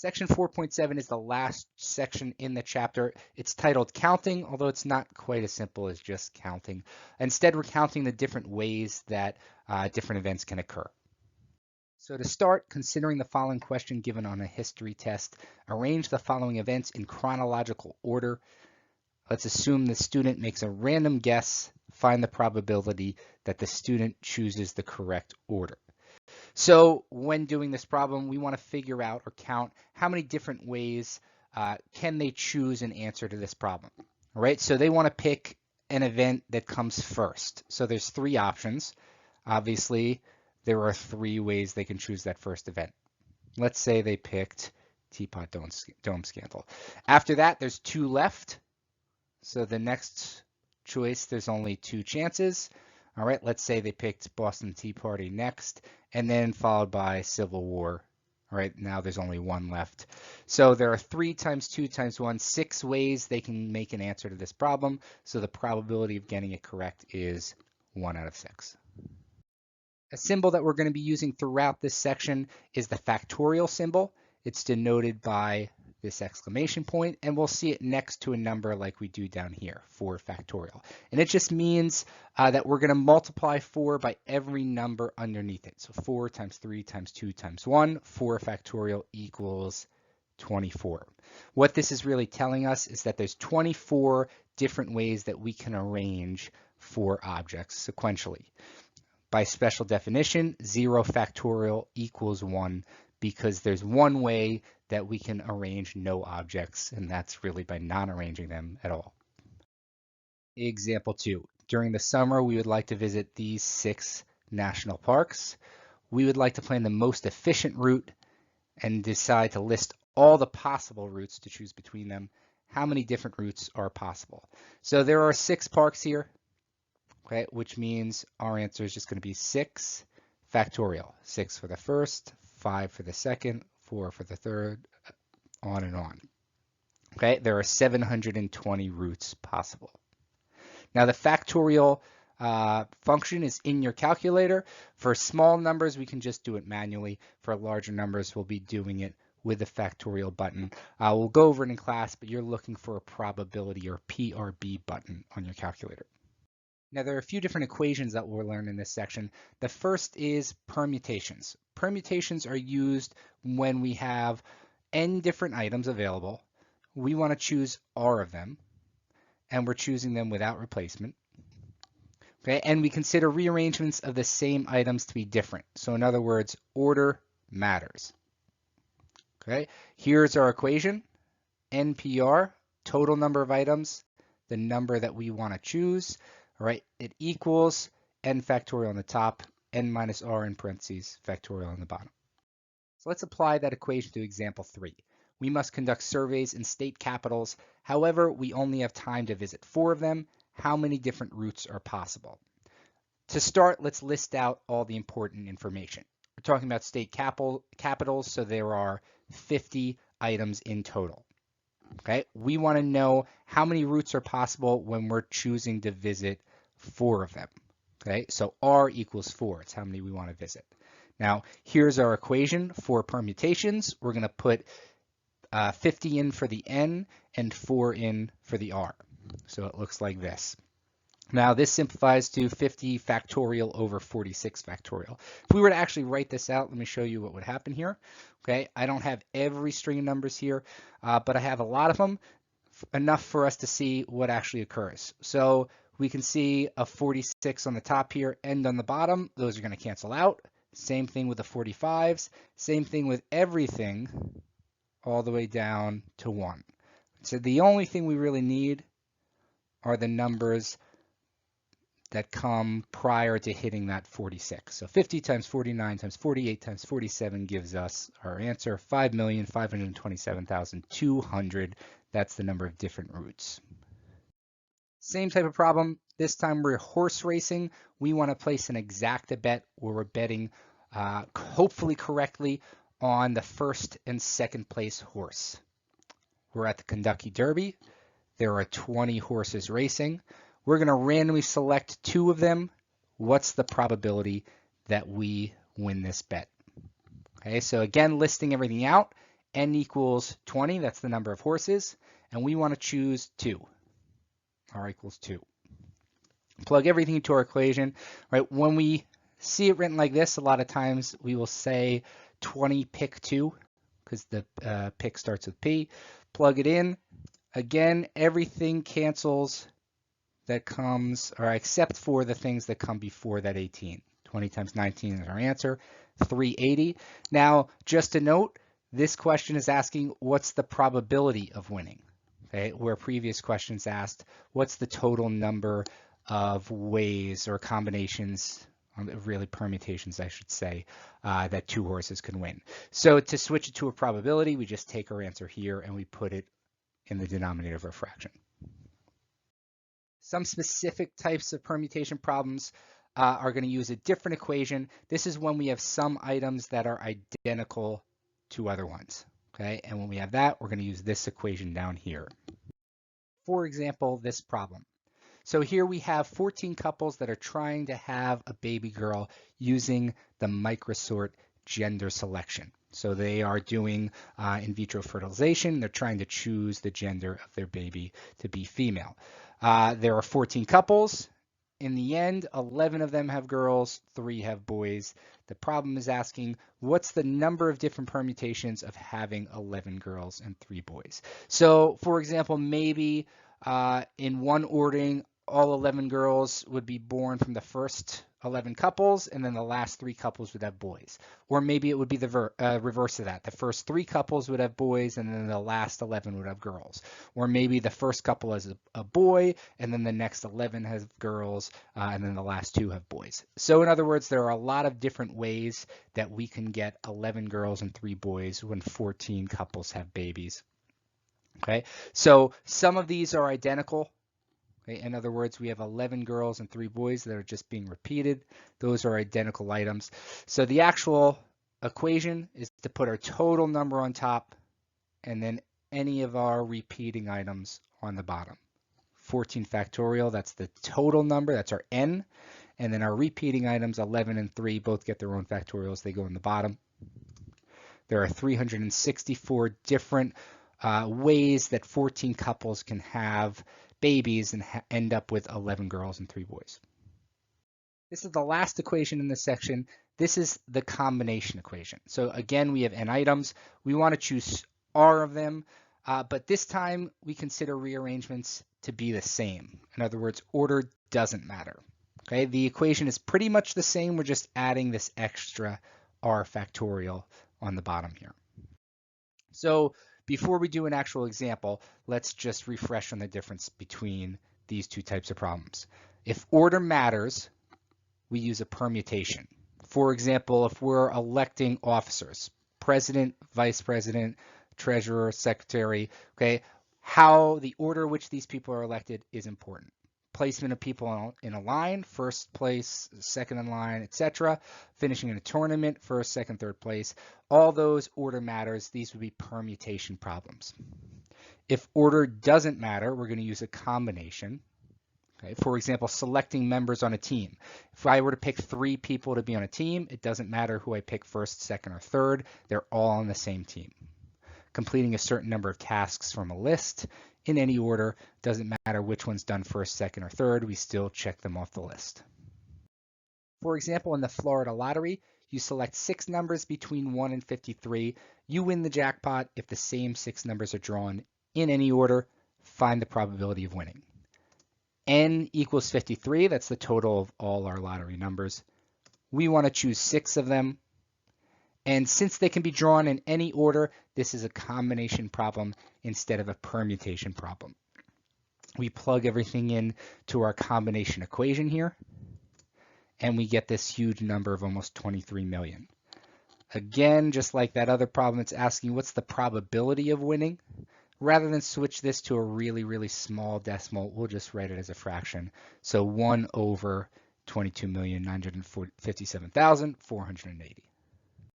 Section 4.7 is the last section in the chapter. It's titled Counting, although it's not quite as simple as just counting. Instead, we're counting the different ways that different events can occur. So to start, considering the following question given on a history test, arrange the following events in chronological order. Let's assume the student makes a random guess, find the probability that the student chooses the correct order. So when doing this problem, we want to figure out or count how many different ways can they choose an answer to this problem. All right, so they want to pick an event that comes first. So there's three options. Obviously, there are three ways they can choose that first event. Let's say they picked Teapot Dome Scandal. After that, there's two left. So the next choice, there's only two chances. All right, let's say they picked Boston Tea Party next, and then followed by Civil War. All right, now there's only one left. So there are 3 times 2 times 1, 6 ways they can make an answer to this problem. So the probability of getting it correct is 1 out of 6. A symbol that we're going to be using throughout this section is the factorial symbol. It's denoted by this exclamation point, and we'll see it next to a number like we do down here, 4 factorial. And it just means that we're going to multiply 4 by every number underneath it. So 4 times 3 times 2 times 1, 4 factorial equals 24. What this is really telling us is that there's 24 different ways that we can arrange 4 objects sequentially. By special definition, 0 factorial equals 1 because there's one way that we can arrange no objects, and that's really by non-arranging them at all. Example 2. During the summer, we would like to visit these 6 national parks. We would like to plan the most efficient route and decide to list all the possible routes to choose between them. How many different routes are possible? So there are 6 parks here, okay, which means our answer is just going to be 6 factorial. 6 for the first, 5 for the second, 4 for the third, on and on. Okay, there are 720 routes possible. Now the factorial function is in your calculator. For small numbers, we can just do it manually. For larger numbers, we'll be doing it with the factorial button. We'll go over it in class, but you're looking for a probability or PRB button on your calculator. Now, there are a few different equations that we'll learn in this section. The first is permutations. Permutations are used when we have n different items available. We want to choose r of them, and we're choosing them without replacement. Okay, and we consider rearrangements of the same items to be different. So in other words, order matters. Okay, here's our equation. NPR, total number of items, the number that we want to choose. All right, it equals n factorial on the top, n minus r in parentheses, factorial on the bottom. So let's apply that equation to example 3. We must conduct surveys in state capitals. However, we only have time to visit 4 of them. How many different routes are possible? To start, let's list out all the important information. We're talking about state capitals, so there are 50 items in total. Okay, we want to know how many routes are possible when we're choosing to visit 4 of them. Okay, so R equals 4. It's how many we want to visit. Now, here's our equation for permutations. We're going to put 50 in for the N and 4 in for the R. So it looks like this. Now, this simplifies to 50 factorial over 46 factorial. If we were to actually write this out, let me show you what would happen here. Okay, I don't have every string of numbers here, but I have a lot of them, enough for us to see what actually occurs. So we can see a 46 on the top here and on the bottom. Those are going to cancel out. Same thing with the 45s. Same thing with everything all the way down to 1. So the only thing we really need are the numbers that come prior to hitting that 46. So 50 times 49 times 48 times 47 gives us our answer, 5,527,200. That's the number of different routes. Same type of problem. This time we're horse racing. We want to place an exacta bet where we're betting hopefully correctly on the first and second place horse. We're at the Kentucky Derby. There are 20 horses racing. We're going to randomly select 2 of them. What's the probability that we win this bet? Okay, so again, listing everything out. N equals 20, that's the number of horses, and we want to choose 2. R equals 2. Plug everything into our equation, right? When we see it written like this, a lot of times we will say 20 pick 2, because the pick starts with P. Plug it in. Again, everything cancels that comes, or except for the things that come before that 18. 20 times 19 is our answer, 380. Now, just a note, this question is asking what's the probability of winning, okay? Where previous questions asked what's the total number of ways or combinations, really permutations I should say, that 2 horses can win. So to switch it to a probability, we just take our answer here and we put it in the denominator of our fraction. Some specific types of permutation problems are going to use a different equation. This is when we have some items that are identical to other ones, okay? And when we have that, we're going to use this equation down here. For example, this problem. So here we have 14 couples that are trying to have a baby girl using the MicroSort gender selection. So they are doing in vitro fertilization. They're trying to choose the gender of their baby to be female. There are 14 couples. In the end, 11 of them have girls, 3 have boys. The problem is asking, what's the number of different permutations of having 11 girls and 3 boys? So, for example, maybe in one ordering, all 11 girls would be born from the first 11 couples, and then the last 3 couples would have boys. Or maybe it would be the reverse of that. The first 3 couples would have boys, and then the last 11 would have girls. Or maybe the first couple has a boy, and then the next 11 have girls, and then the last 2 have boys. So in other words, there are a lot of different ways that we can get 11 girls and 3 boys when 14 couples have babies. Okay, so some of these are identical. Okay? In other words, we have 11 girls and 3 boys that are just being repeated. Those are identical items. So the actual equation is to put our total number on top and then any of our repeating items on the bottom. 14 factorial, that's the total number, that's our n. And then our repeating items, 11 and 3, both get their own factorials. They go in the bottom. There are 364 different ways that 14 couples can have babies and end up with 11 girls and 3 boys. This is the last equation in this section. This is the combination equation. So again, we have n items. We want to choose r of them, but this time we consider rearrangements to be the same. In other words, order doesn't matter. Okay, the equation is pretty much the same. We're just adding this extra r factorial on the bottom here. So before we do an actual example, let's just refresh on the difference between these 2 types of problems. If order matters, we use a permutation. For example, if we're electing officers, president, vice president, treasurer, secretary, okay, how the order which these people are elected is important. Placement of people in a line, first place, second in line, etc. Finishing in a tournament, first, second, third place. All those order matters. These would be permutation problems. If order doesn't matter, we're going to use a combination. Okay? For example, selecting members on a team. If I were to pick 3 people to be on a team, it doesn't matter who I pick first, second, or third. They're all on the same team. Completing a certain number of tasks from a list in any order, doesn't matter which one's done first, second, or third, we still check them off the list. For example, in the Florida Lottery, you select 6 numbers between 1 and 53. You win the jackpot if the same 6 numbers are drawn in any order. Find the probability of winning. N equals 53. That's the total of all our lottery numbers. We want to choose 6 of them. And since they can be drawn in any order, this is a combination problem instead of a permutation problem. We plug everything in to our combination equation here, and we get this huge number of almost 23 million. Again, just like that other problem, it's asking what's the probability of winning. Rather than switch this to a really, really small decimal, we'll just write it as a fraction. So 1 over 22,957,480.